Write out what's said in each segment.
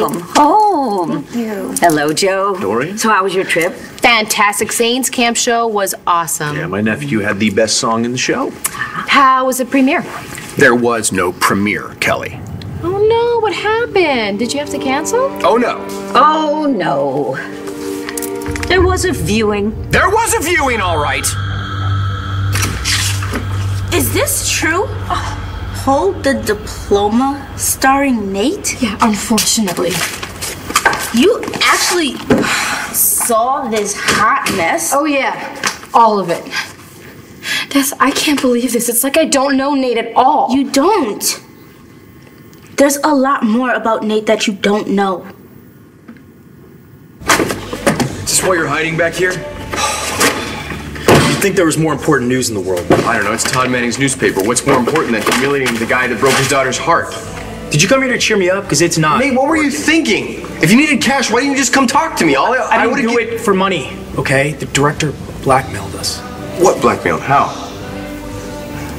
Welcome home. Thank you. Hello, Joe. Dorian? So how was your trip? Fantastic. Zane's camp show was awesome. Yeah, my nephew had the best song in the show. How was the premiere? There was no premiere, Kelly. Oh no, what happened? Did you have to cancel? Oh, no. Oh, no. There was a viewing. There was a viewing, all right. Is this true? Hold the Diploma starring Nate? Yeah, unfortunately. You actually saw this hot mess? Oh yeah, all of it. Des, I can't believe this. It's like I don't know Nate at all. You don't. There's a lot more about Nate that you don't know. Is this why you're hiding back here? You'd think there was more important news in the world. I don't know, it's Todd Manning's newspaper. What's more important than humiliating the guy that broke his daughter's heart? Did you come here to cheer me up? Because it's not. Nate, what were you thinking? If you needed cash, why didn't you just come talk to me? I didn't do it for money, okay? The director blackmailed us. What blackmailed? How?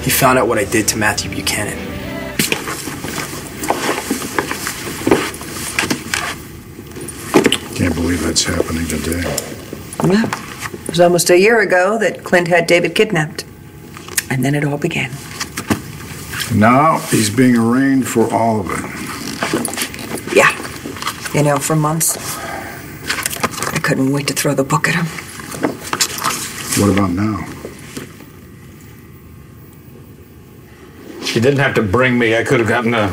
He found out what I did to Matthew Buchanan. Can't believe that's happening today. Well, it was almost a year ago that Clint had David kidnapped. And then it all began. Now he's being arraigned for all of it. Yeah. You know, for months, I couldn't wait to throw the book at him. What about now? You didn't have to bring me. I could have gotten a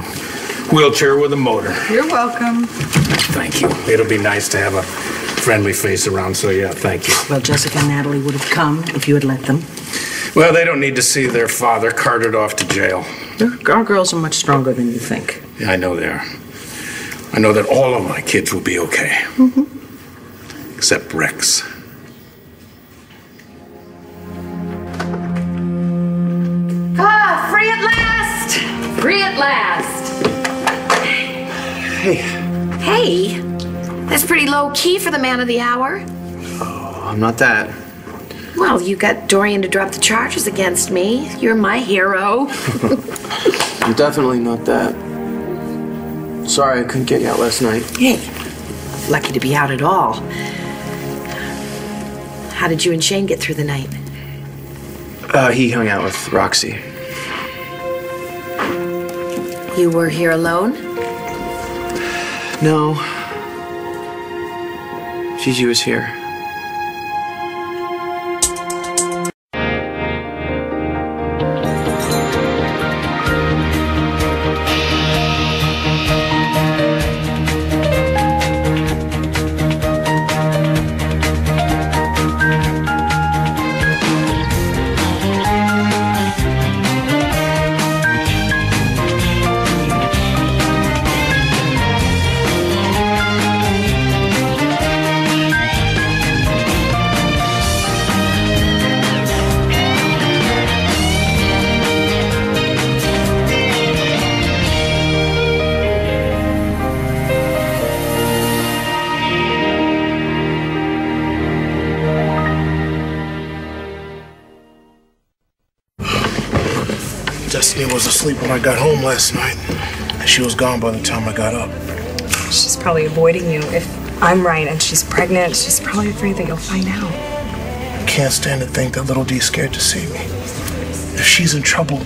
wheelchair with a motor. You're welcome. Thank you. It'll be nice to have a friendly face around, so yeah, thank you. Well, Jessica and Natalie would have come if you had let them. Well, they don't need to see their father carted off to jail. Our girls are much stronger than you think. Yeah, I know they are. I know that all of my kids will be okay. Mm-hmm. Except Rex. Ah, free at last! Free at last! Hey. Hey, that's pretty low key for the man of the hour. Oh, I'm not that. Well, you got Dorian to drop the charges against me. You're my hero. I'm definitely not that. Sorry I couldn't get you out last night. Hey, lucky to be out at all. How did you and Shane get through the night? He hung out with Roxy. You were here alone? No. Gigi was here. Destiny was asleep when I got home last night, and she was gone by the time I got up. She's probably avoiding you. If I'm right and she's pregnant, she's probably afraid that you'll find out. I can't stand to think that little D's scared to see me. If she's in trouble,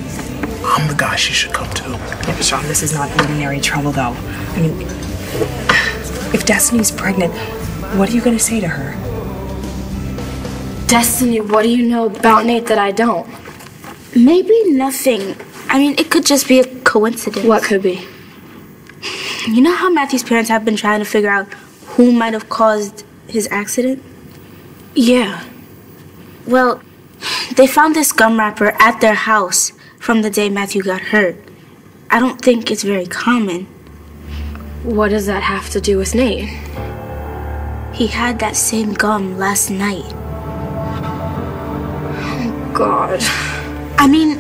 I'm the guy she should come to. Yeah, Sean, this is not ordinary trouble, though. I mean, if Destiny's pregnant, what are you going to say to her? Destiny, what do you know about Nate that I don't? Maybe nothing. I mean, it could just be a coincidence. What could be? You know how Matthew's parents have been trying to figure out who might have caused his accident? Yeah. Well, they found this gum wrapper at their house from the day Matthew got hurt. I don't think it's very common. What does that have to do with Nate? He had that same gum last night. Oh, God. I mean,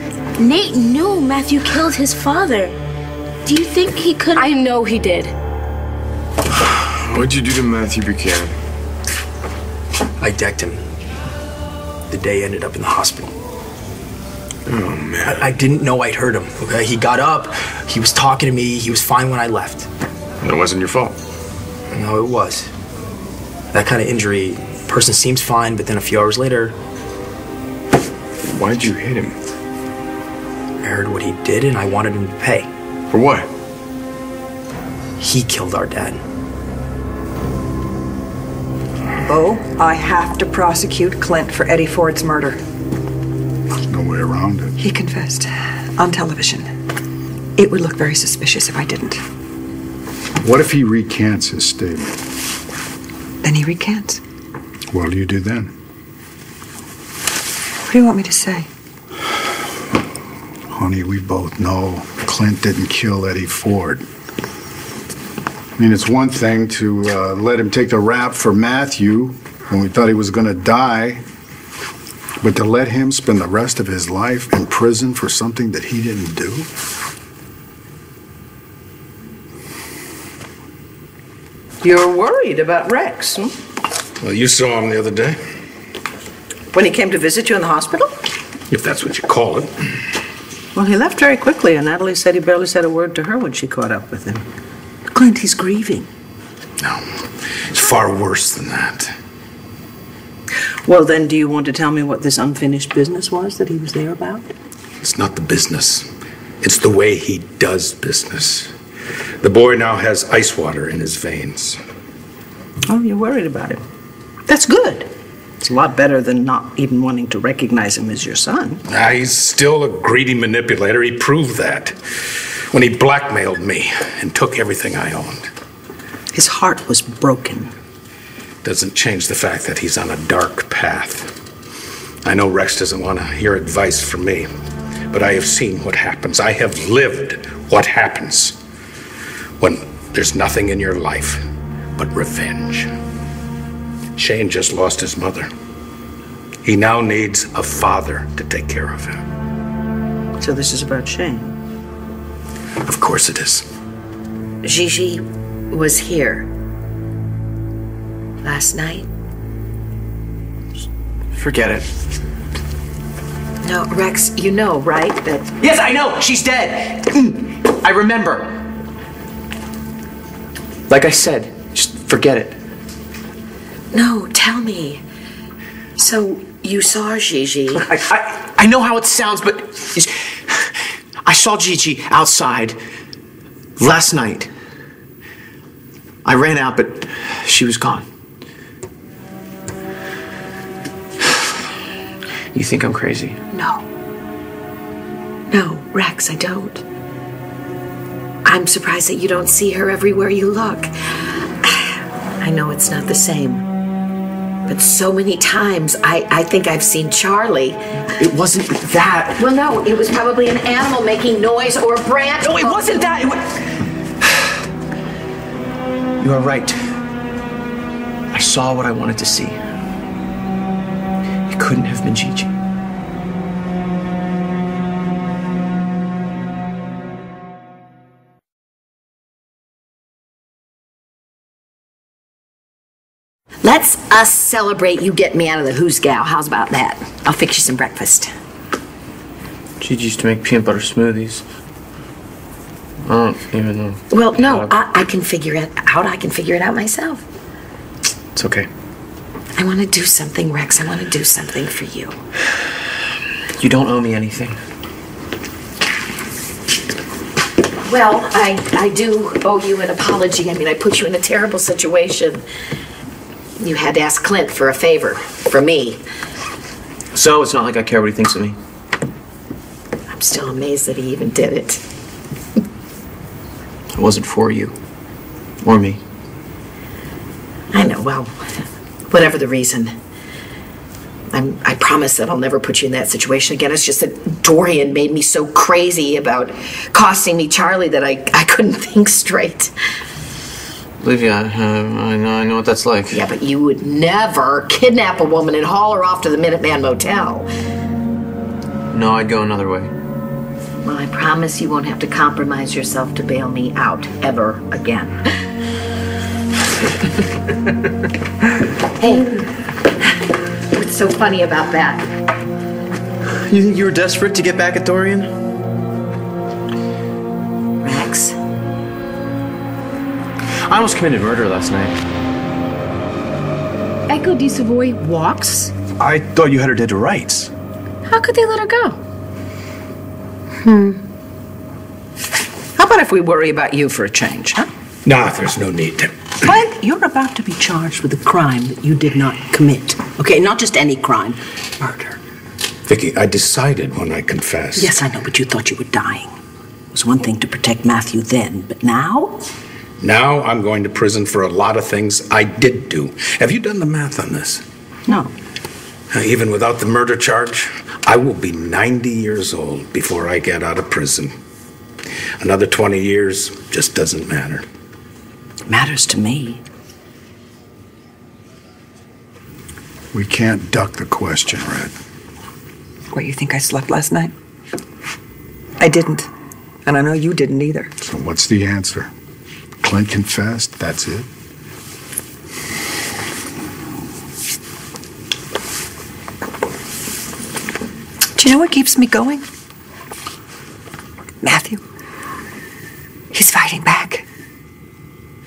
Nate knew Matthew killed his father. Do you think he could? I know he did. What'd you do to Matthew Buchanan? I decked him the day he ended up in the hospital. Oh, man. I didn't know I'd hurt him, okay? He got up, he was talking to me, he was fine when I left. It wasn't your fault. No, it was. That kind of injury, person seems fine, but then a few hours later... Why'd you hit him? I heard what he did and I wanted him to pay. For what? He killed our dad. Oh, I have to prosecute Clint for Eddie Ford's murder. There's no way around it. He confessed on television. It would look very suspicious if I didn't. What if he recants his statement? Then he recants. What'll you do then? What do you want me to say? Honey, we both know Clint didn't kill Eddie Ford. I mean, it's one thing to let him take the rap for Matthew when we thought he was going to die, but to let him spend the rest of his life in prison for something that he didn't do? You're worried about Rex, hmm? Well, you saw him the other day, When he came to visit you in the hospital? if that's what you call it. Well, he left very quickly, and Natalie said he barely said a word to her when she caught up with him. Clint, he's grieving. No, it's far worse than that. Well, then, do you want to tell me what this unfinished business was that he was there about? It's not the business. It's the way he does business. The boy now has ice water in his veins. Oh, you're worried about him. That's good. It's a lot better than not even wanting to recognize him as your son. He's still a greedy manipulator. He proved that when he blackmailed me and took everything I owned. His heart was broken. Doesn't change the fact that he's on a dark path. I know Rex doesn't want to hear advice from me, but I have seen what happens. I have lived what happens when there's nothing in your life but revenge. Shane just lost his mother. He now needs a father to take care of him. So this is about Shane? Of course it is. Gigi was here last night. Forget it. No, Rex, you know, right? That. Yes, I know. She's dead. I remember. Like I said, just forget it. No, tell me. So you saw Gigi? I know how it sounds, but I saw Gigi outside last night. I ran out, but she was gone. You think I'm crazy? No. No, Rex, I don't. I'm surprised that you don't see her everywhere you look. I know it's not the same. But so many times, I think I've seen Charlie. It wasn't that. Well, no, it was probably an animal making noise or a branch. No, it wasn't that. You are right. I saw what I wanted to see. It couldn't have been Gigi. Let's us celebrate you getting me out of the who's gal. How's about that? I'll fix you some breakfast. Gigi used to make peanut butter smoothies. I don't even know. Well, no, I can figure it out. I can figure it out myself. It's okay. I want to do something, Rex. I want to do something for you. You don't owe me anything. Well, I do owe you an apology. I mean, I put you in a terrible situation. You had to ask Clint for a favor from me. So it's not like I care what he thinks of me. I'm still amazed that he even did it. It wasn't for you. Or me. I know, well, whatever the reason. I promise that I'll never put you in that situation again. It's just that Dorian made me so crazy about costing me Charlie that I couldn't think straight. Olivia, I know what that's like. Yeah, but you would never kidnap a woman and haul her off to the Minuteman Motel. No, I'd go another way. Well, I promise you won't have to compromise yourself to bail me out ever again. Hey, what's so funny about that? You think you were desperate to get back at Dorian? I almost committed murder last night. Echo de Savoy walks? I thought you had her dead to rights. How could they let her go? How about if we worry about you for a change, huh? Nah, there's no need to. Clint, you're about to be charged with a crime that you did not commit. Okay, not just any crime. Murder. Vicky, I decided when I confessed. Yes, I know, but you thought you were dying. It was one thing to protect Matthew then, but now? Now I'm going to prison for a lot of things I did do. Have you done the math on this? No. Even without the murder charge, I will be 90 years old before I get out of prison. Another 20 years just doesn't matter. It matters to me. We can't duck the question, Red. What, you think I slept last night? I didn't. And I know you didn't either. So what's the answer? Clint confessed, that's it? Do you know what keeps me going? Matthew. He's fighting back.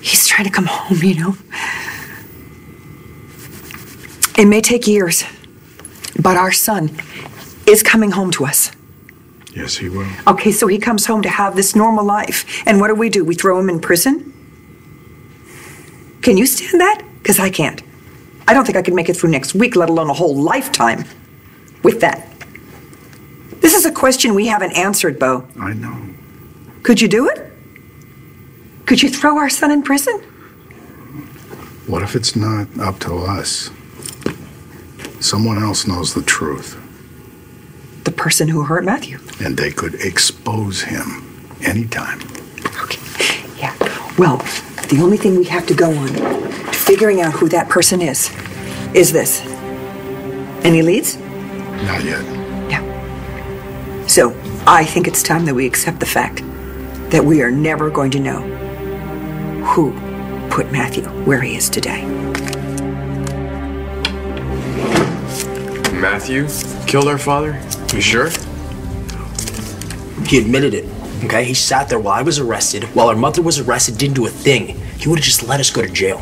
He's trying to come home, you know. It may take years, but our son is coming home to us. Yes, he will. Okay, so he comes home to have this normal life. And what do? We throw him in prison? Can you stand that? Because I can't. I don't think I could make it through next week, let alone a whole lifetime with that. This is a question we haven't answered, Bo. I know. Could you do it? Could you throw our son in prison? What if it's not up to us? Someone else knows the truth. The person who hurt Matthew. And they could expose him anytime. Okay, yeah. Well, the only thing we have to go on to figuring out who that person is this. Any leads? Not yet. Yeah. So, I think it's time that we accept the fact that we are never going to know who put Matthew where he is today. Matthew killed our father? You sure? He admitted it, okay? He sat there while I was arrested, while our mother was arrested, didn't do a thing. He would have just let us go to jail.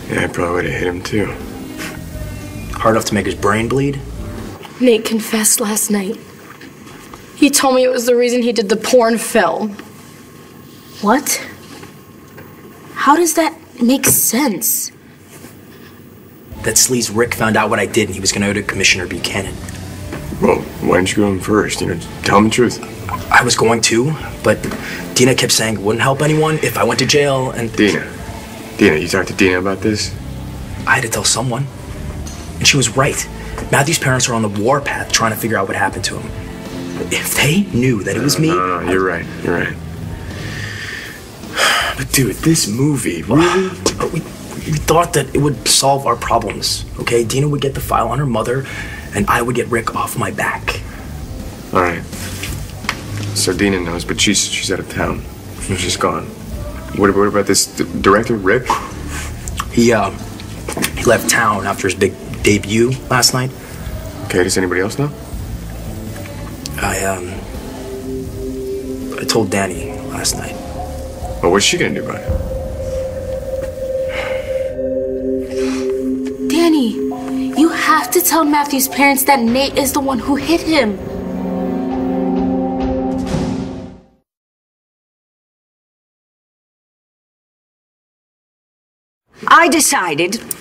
Yeah, I probably would have hit him too. Hard enough to make his brain bleed? Nate confessed last night. He told me it was the reason he did the porn film. What? How does that make sense? That sleaze Rick found out what I did and he was gonna go to Commissioner Buchanan. Well, why didn't you go to him first? You know, tell him the truth. I was going to, but Dina kept saying it wouldn't help anyone if I went to jail and... Dina, you talked to Dina about this? I had to tell someone. And she was right. Matthew's parents are on the warpath trying to figure out what happened to him. If they knew that it was me... No, you're right. But dude, this movie, really? We thought that it would solve our problems, okay? Dina would get the file on her mother, and I would get Rick off my back. All right. So Dina knows, but she's out of town. She's gone. What about this director, Rick? He left town after his big debut last night. Okay, does anybody else know? I told Danny last night. Well, what's she gonna do about it? Danny, you have to tell Matthew's parents that Nate is the one who hit him.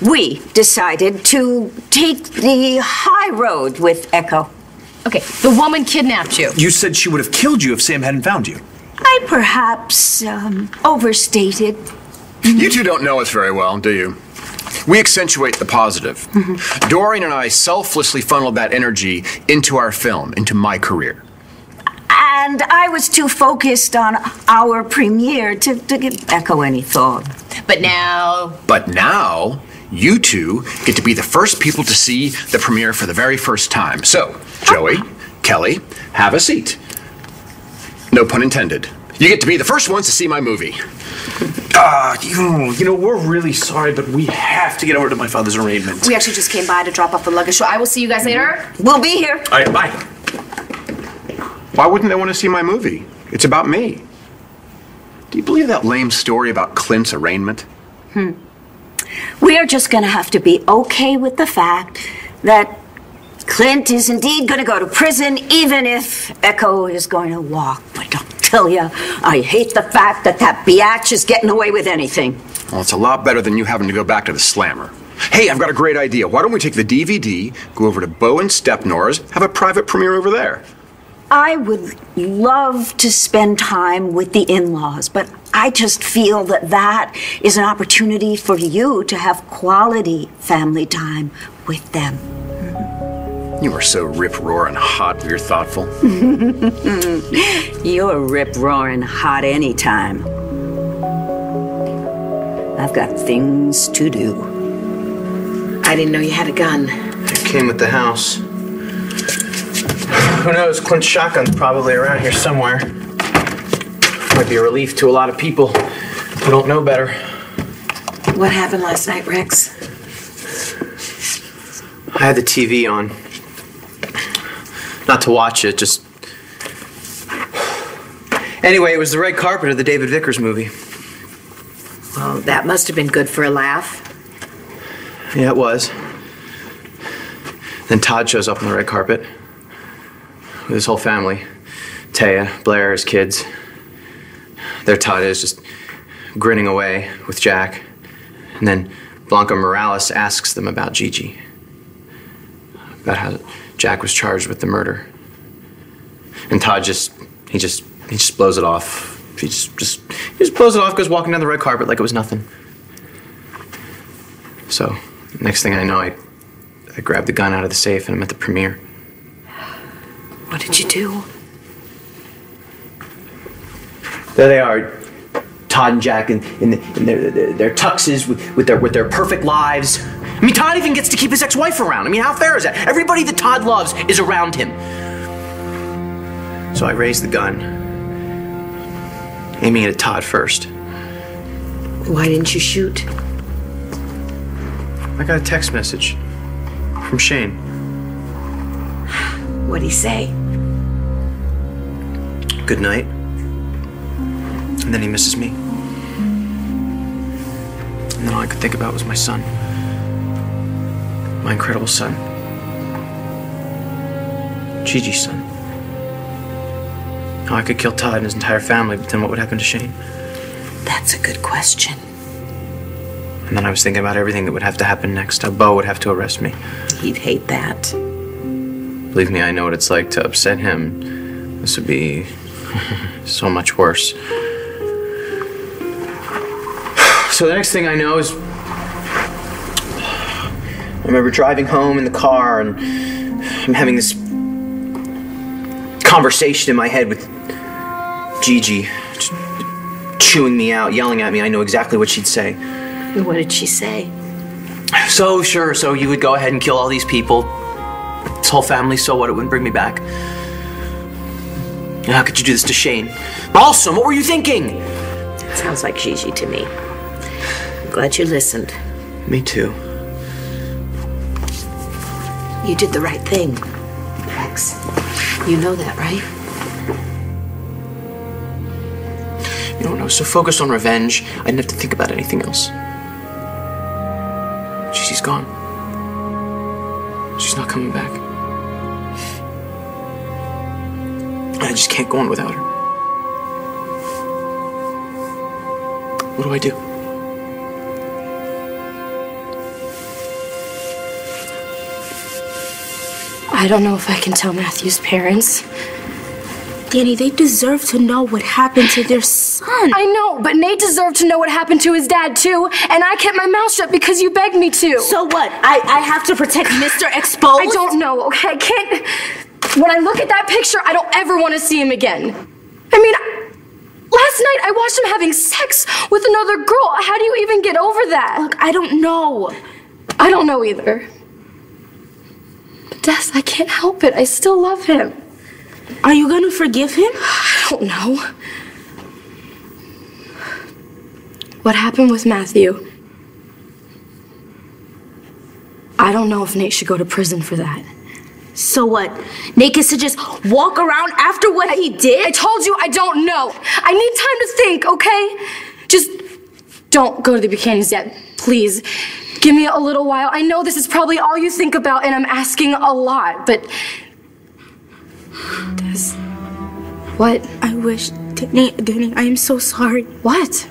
We decided to take the high road with Echo. Okay, the woman kidnapped you. You said she would have killed you if Sam hadn't found you. I perhaps overstated. You two don't know us very well, do you? We accentuate the positive. Doreen and I selflessly funneled that energy into our film, into my career. And I was too focused on our premiere to give Echo any thought. But now, you two get to be the first people to see the premiere for the very first time. So, Joey, Kelly, have a seat. No pun intended. You get to be the first ones to see my movie. You know, we're really sorry, but we have to get over to my father's arraignment. we actually just came by to drop off the luggage, so I will see you guys later. We'll be here. All right, bye. Why wouldn't they want to see my movie? It's about me. Do you believe that lame story about Clint's arraignment? We're just going to have to be okay with the fact that Clint is indeed going to go to prison, even if Echo is going to walk. But I'll tell you, I hate the fact that that biatch is getting away with anything. Well, it's a lot better than you having to go back to the slammer. Hey, I've got a great idea. Why don't we take the DVD, go over to Bo and Stepnor's, have a private premiere over there? I would love to spend time with the in-laws, but I just feel that that is an opportunity for you to have quality family time with them. You are so rip-roaring hot when you're thoughtful. You're rip-roaring hot anytime. I've got things to do. I didn't know you had a gun. It came with the house. Who knows? Clint's shotgun's probably around here somewhere. Might be a relief to a lot of people who don't know better. What happened last night, Rex? I had the TV on. Not to watch it, just... Anyway, it was the red carpet of the David Vickers movie. Well, that must have been good for a laugh. Yeah, it was. Then Todd shows up on the red carpet with his whole family. Taya, Blair, his kids. There Todd is, just grinning away with Jack. And then Blanca Morales asks them about Gigi. About how Jack was charged with the murder. And Todd just blows it off. He just blows it off, goes walking down the red carpet like it was nothing. So, next thing I know, I grabbed the gun out of the safe and I'm at the premiere. What did you do? There they are, Todd and Jack in their tuxes with their perfect lives. I mean, Todd even gets to keep his ex-wife around. I mean, how fair is that? Everybody that Todd loves is around him. So I raised the gun, aiming it at Todd first. Why didn't you shoot? I got a text message from Shane. What'd he say? Good night. And then he misses me. And then all I could think about was my son. My incredible son. Gigi's son. How I could kill Todd and his entire family, but then what would happen to Shane? That's a good question. And then I was thinking about everything that would have to happen next. How Bo would have to arrest me. He'd hate that. Believe me, I know what it's like to upset him. This would be so much worse. So the next thing I know is... I remember driving home in the car and I'm having this conversation in my head with Gigi. Just chewing me out, yelling at me. I know exactly what she'd say. What did she say? So you would go ahead and kill all these people. This whole family, so what? It wouldn't bring me back. And how could you do this to Shane? Balsam, what were you thinking? It sounds like Gigi to me. I'm glad you listened. Me too. You did the right thing, Rex. You know that, right? You know, when I was so focused on revenge, I didn't have to think about anything else. Gigi's gone. She's not coming back. I just can't go on without her. What do I do? I don't know if I can tell Matthew's parents. Danny, they deserve to know what happened to their son. I know, but Nate deserved to know what happened to his dad, too. And I kept my mouth shut because you begged me to. So what? I have to protect Mr. Exposed? I don't know, okay? I can't... When I look at that picture, I don't ever want to see him again. I mean, last night I watched him having sex with another girl. How do you even get over that? Look, I don't know. I don't know either. But Des, I can't help it. I still love him. Are you gonna forgive him? I don't know. What happened with Matthew? I don't know if Nate should go to prison for that. So what? Nate gets to just walk around after what he did? I told you I don't know. I need time to think, okay? Just don't go to the Buchanan's yet, please. Give me a little while. I know this is probably all you think about, and I'm asking a lot, but... What? I wish... Danny, I am so sorry. What?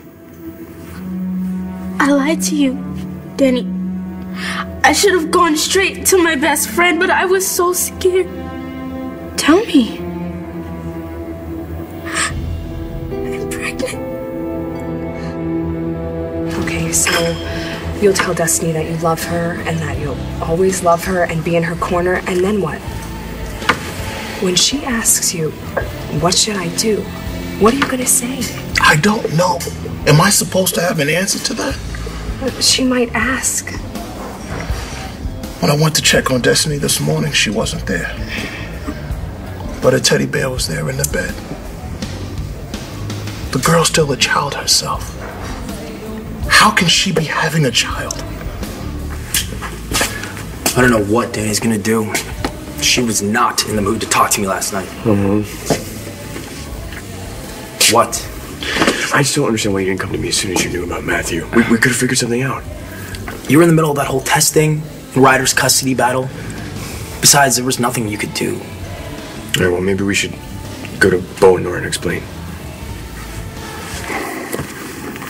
I lied to you, Danny. I should have gone straight to my best friend, but I was so scared. Tell me. I'm pregnant. Okay, so you'll tell Destiny that you love her and that you'll always love her and be in her corner, and then what? When she asks you, what should I do? What are you gonna say? I don't know. Am I supposed to have an answer to that? She might ask. When I went to check on Destiny this morning, she wasn't there. But a teddy bear was there in the bed. The girl's still a child herself. How can she be having a child? I don't know what Danny's gonna do. She was not in the mood to talk to me last night. What? I just don't understand why you didn't come to me as soon as you knew about Matthew. We could have figured something out. You were in the middle of that whole test thing, Ryder's custody battle. Besides, there was nothing you could do. All right, well, maybe we should go to Bo and Nora and explain.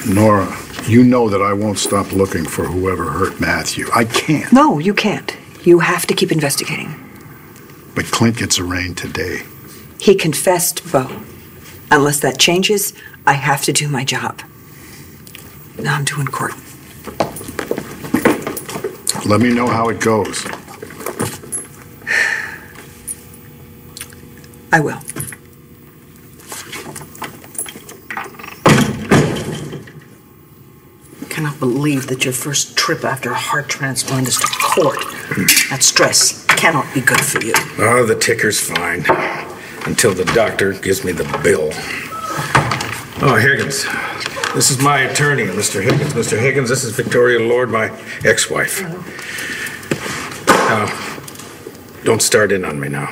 Nora, you know that I won't stop looking for whoever hurt Matthew. I can't. No, you can't. You have to keep investigating. But Clint gets arraigned today. He confessed, Bo. Unless that changes, I have to do my job. Now I'm doing court. Let me know how it goes. I will. I cannot believe that your first trip after a heart transplant is to court. That stress cannot be good for you. Oh, the ticker's fine. Until the doctor gives me the bill. Oh, Higgins. This is my attorney, Mr. Higgins. Mr. Higgins, this is Victoria Lord, my ex-wife. Now, don't start in on me now.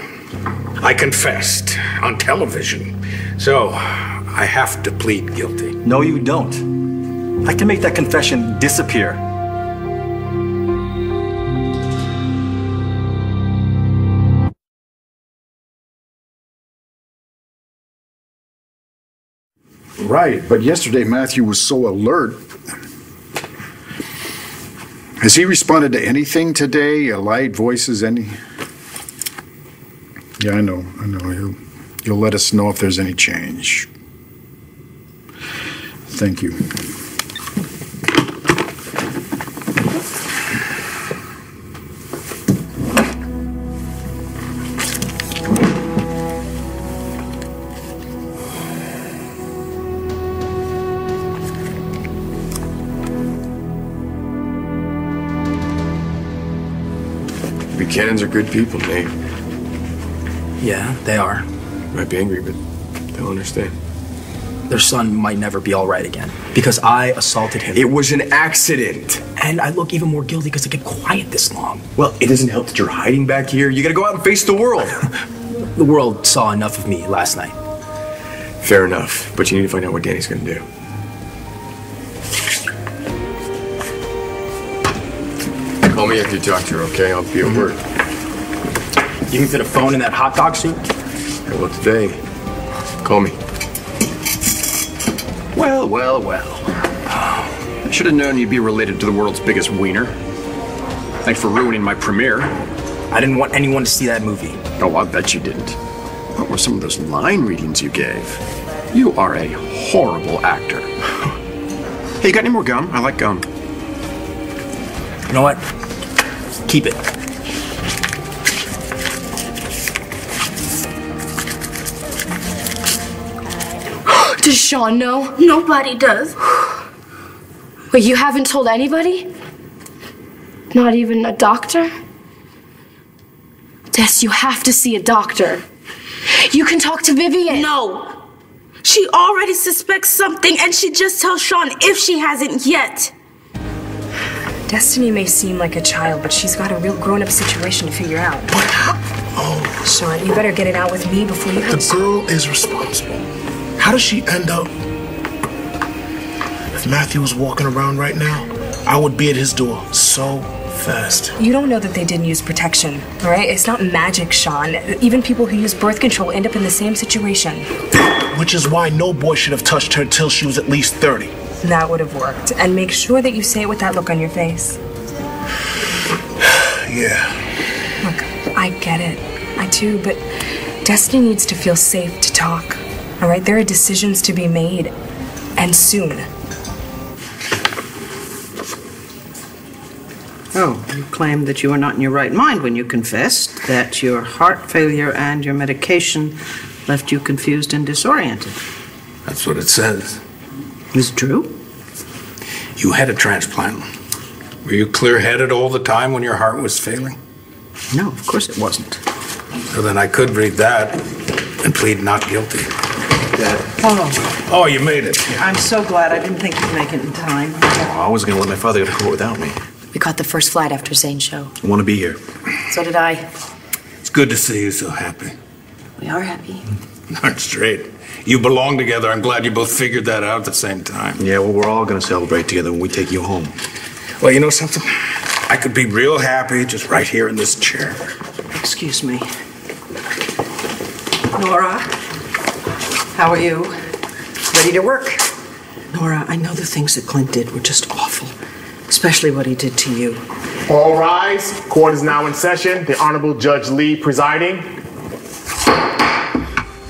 I confessed on television, so I have to plead guilty. No, you don't. I can make that confession disappear. Right, but yesterday Matthew was so alert. Has he responded to anything today? Light, voices, any? Yeah, I know. You'll let us know if there's any change. Thank you. Buchanans are good people, Nate. Yeah, they are. Might be angry, but they'll understand. Their son might never be all right again because I assaulted him. It was an accident. And I look even more guilty because I kept quiet this long. Well, it doesn't help that you're hiding back here. You gotta go out and face the world. The world saw enough of me last night. Fair enough, but you need to find out what Danny's gonna do. Call me after you talk to her, okay? I'll be at work. You can fit a phone in that hot dog suit? Yeah, well, today, call me. Well. I should have known you'd be related to the world's biggest wiener. Thanks for ruining my premiere. I didn't want anyone to see that movie. Oh, I bet you didn't. What were some of those line readings you gave? You are a horrible actor. Hey, you got any more gum? I like gum. You know what? Keep it. Does Sean know? Nobody does. Wait, you haven't told anybody? Not even a doctor? Des, you have to see a doctor. You can talk to Vivian. No. She already suspects something and she just tells Sean if she hasn't yet. Destiny may seem like a child, but she's got a real grown-up situation to figure out. Oh. Sean, you better get it out with me before you have The girl is responsible. How does she end up? If Matthew was walking around right now, I would be at his door so fast. You don't know that they didn't use protection, all right? It's not magic, Sean. Even people who use birth control end up in the same situation. Which is why no boy should have touched her till she was at least 30. That would have worked. And make sure that you say it with that look on your face. Yeah. Look, I get it. I do, but Destiny needs to feel safe to talk. All right? There are decisions to be made. And soon. Oh, you claimed that you were not in your right mind when you confessed that your heart failure and your medication left you confused and disoriented. That's what it says. Is it true? You had a transplant. Were you clear-headed all the time when your heart was failing? No, of course it wasn't. So then I could read that and plead not guilty. Oh, you made it. I'm so glad. I didn't think you'd make it in time. I wasn't going to let my father go to court without me. We caught the first flight after Zane's show. I want to be here. So did I. It's good to see you so happy. We are happy. Darn straight. You belong together. I'm glad you both figured that out at the same time. Yeah, well, we're all going to celebrate together when we take you home. Well, you know something? I could be real happy just right here in this chair. Excuse me. Nora, how are you? Ready to work. Nora, I know the things that Clint did were just awful, especially what he did to you. All rise. Court is now in session. The Honorable Judge Lee presiding.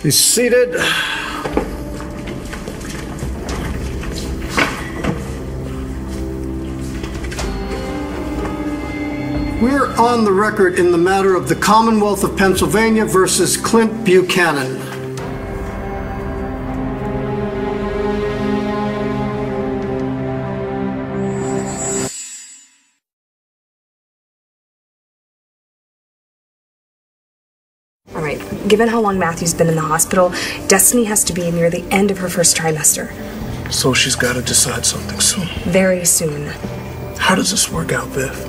Be seated. We're on the record in the matter of the Commonwealth of Pennsylvania versus Clint Buchanan. All right, given how long Matthew's been in the hospital, Destiny has to be near the end of her first trimester. So she's got to decide something soon. Very soon. How does this work out, Viv?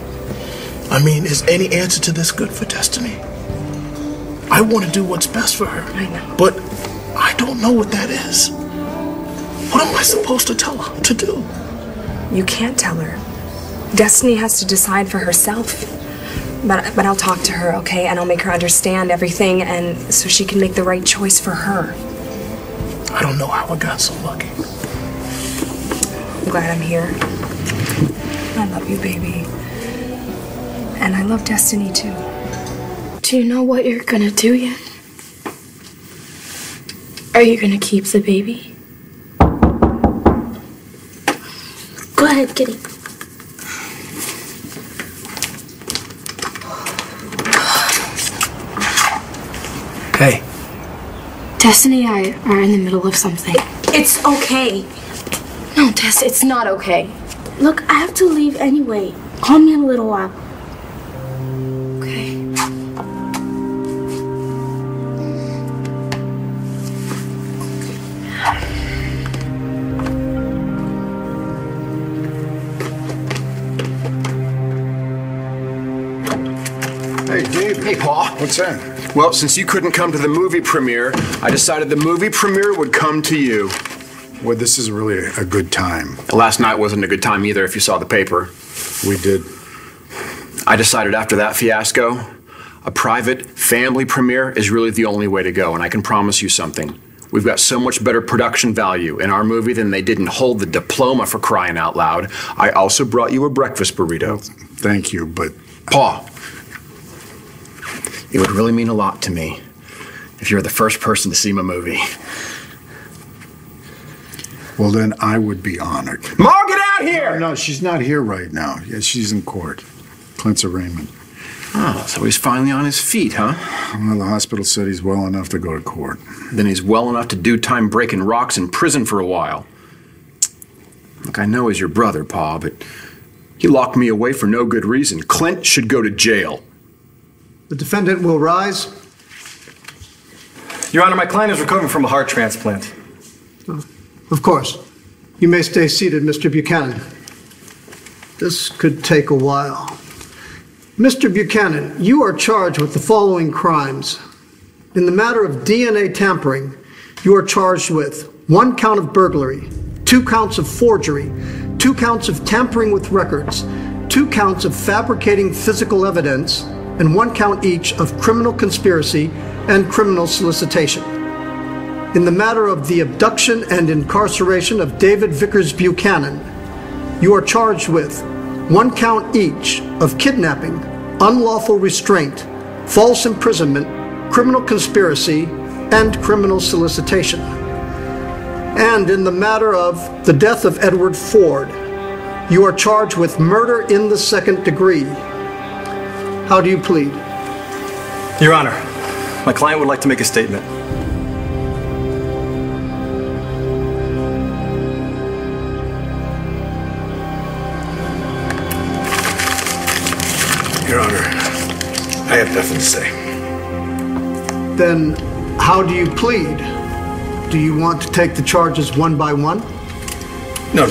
I mean, is any answer to this good for Destiny? I want to do what's best for her. I know. But I don't know what that is. What am I supposed to tell her to do? You can't tell her. Destiny has to decide for herself. But I'll talk to her, okay? And I'll make her understand everything and so she can make the right choice for her. I don't know how I got so lucky. I'm glad I'm here. I love you, baby. And I love Destiny, too. Do you know what you're gonna do yet? Are you gonna keep the baby? Go ahead, Kitty. Hey. Destiny and I are in the middle of something. It's okay. No, Tess, it's not okay. Look, I have to leave anyway. Call me in a little while. Okay. Hey, Dave. Hey, Paul. What's that? Well, since you couldn't come to the movie premiere, I decided the movie premiere would come to you. Well, this is really a good time. Last night wasn't a good time either, if you saw the paper. We did. I decided after that fiasco, a private family premiere is really the only way to go, and I can promise you something. We've got so much better production value in our movie than they didn't hold the diploma, for crying out loud. I also brought you a breakfast burrito. Thank you, but... Paul, it would really mean a lot to me if you're the first person to see my movie. Well, then I would be honored. Ma, get out here! No, she's not here right now. Yeah, she's in court. Clint's arraignment. Oh, so he's finally on his feet, huh? Well, the hospital said he's well enough to go to court. Then he's well enough to do time breaking rocks in prison for a while. Look, I know he's your brother, Pa, but he locked me away for no good reason. Clint should go to jail. The defendant will rise. Your Honor, my client is recovering from a heart transplant. Of course. You may stay seated, Mr. Buchanan. This could take a while. Mr. Buchanan, you are charged with the following crimes. In the matter of DNA tampering, you are charged with 1 count of burglary, 2 counts of forgery, 2 counts of tampering with records, 2 counts of fabricating physical evidence, and 1 count each of criminal conspiracy and criminal solicitation. In the matter of the abduction and incarceration of David Vickers Buchanan, you are charged with 1 count each of kidnapping, unlawful restraint, false imprisonment, criminal conspiracy, and criminal solicitation. And in the matter of the death of Edward Ford, you are charged with murder in the 2nd degree. How do you plead? Your Honor, my client would like to make a statement. Your Honor, I have nothing to say. Then how do you plead? Do you want to take the charges one by one? No.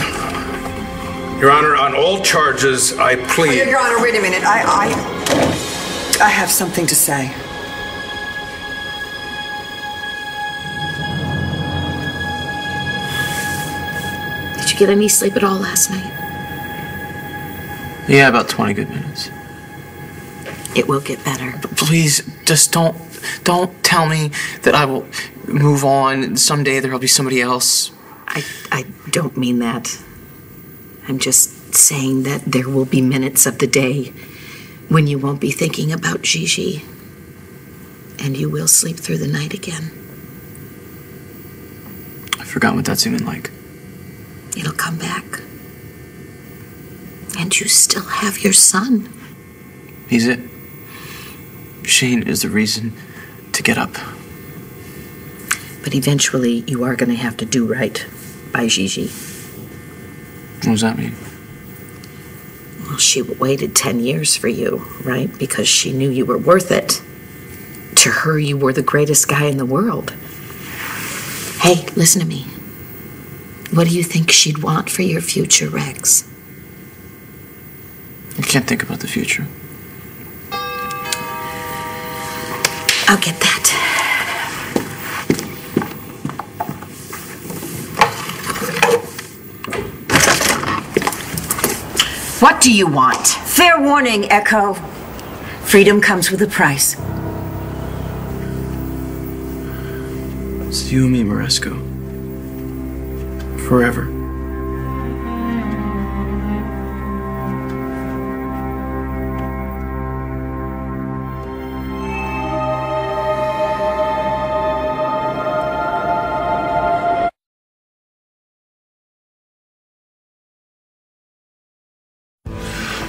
Your Honor, on all charges, I plead... Your Honor, wait a minute. I have something to say. Did you get any sleep at all last night? Yeah, about 20 good minutes. It will get better. Please, just don't tell me that I will move on and someday there'll be somebody else. I don't mean that. I'm just saying that there will be minutes of the day when you won't be thinking about Gigi, and you will sleep through the night again. I forgot what that's even like. It'll come back. And you still have your son. He's it. Shane is the reason to get up. But eventually, you are going to have to do right by Gigi. What does that mean? Well, she waited 10 years for you, right? Because she knew you were worth it. To her, you were the greatest guy in the world. Hey, listen to me. What do you think she'd want for your future, Rex? I can't think about the future. I'll get that. What do you want? Fair warning, Echo. Freedom comes with a price. It's you and me, Moresco. Forever.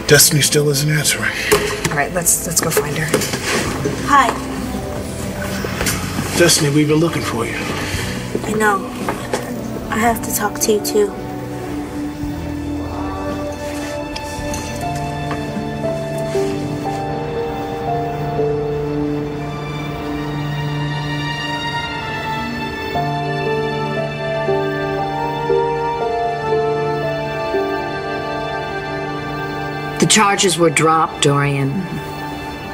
Destiny still isn't answering. All right, let's go find her. Hi. Destiny, we've been looking for you. I know. I have to talk to you too. The charges were dropped, Dorian.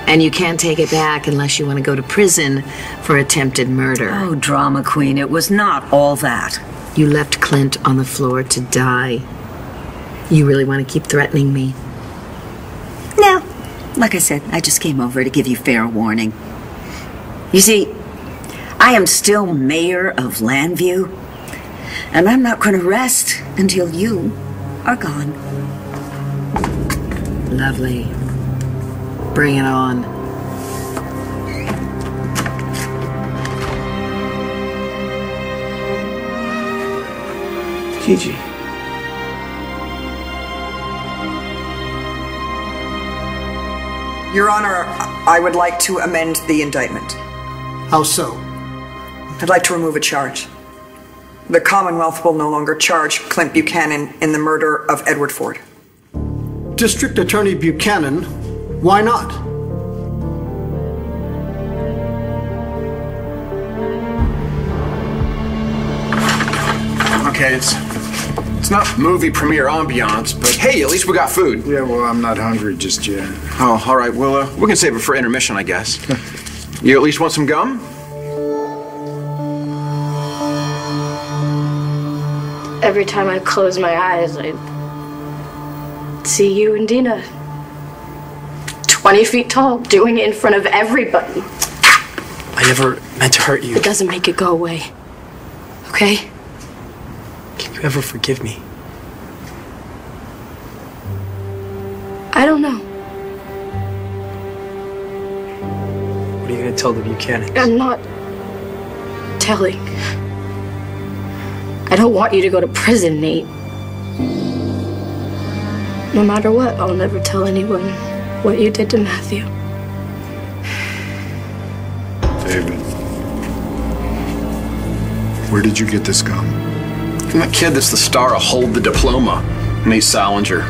And you can't take it back unless you want to go to prison for attempted murder. Oh, drama queen, it was not all that. You left Clint on the floor to die. You really want to keep threatening me? No. Like I said, I just came over to give you fair warning. You see, I am still mayor of Landview, and I'm not going to rest until you are gone. Lovely. Bring it on. Gigi. Your Honor, I would like to amend the indictment. How so? I'd like to remove a charge. The Commonwealth will no longer charge Clint Buchanan in the murder of Edward Ford. District Attorney Buchanan, why not? Okay, It's not movie premiere ambiance, but hey, at least we got food. Yeah, well, I'm not hungry just yet. Oh, all right. Well, we can save it for intermission, I guess. You at least want some gum? Every time I close my eyes, I see you and Dina. 20 feet tall, doing it in front of everybody. I never meant to hurt you. It doesn't make it go away. Okay? Can you ever forgive me? I don't know. What are you gonna tell the Buchanans? I'm not telling. I don't want you to go to prison, Nate. No matter what, I'll never tell anyone what you did to Matthew. David, where did you get this gum? From that kid that's the star of Hold the Diploma, Nate Salinger.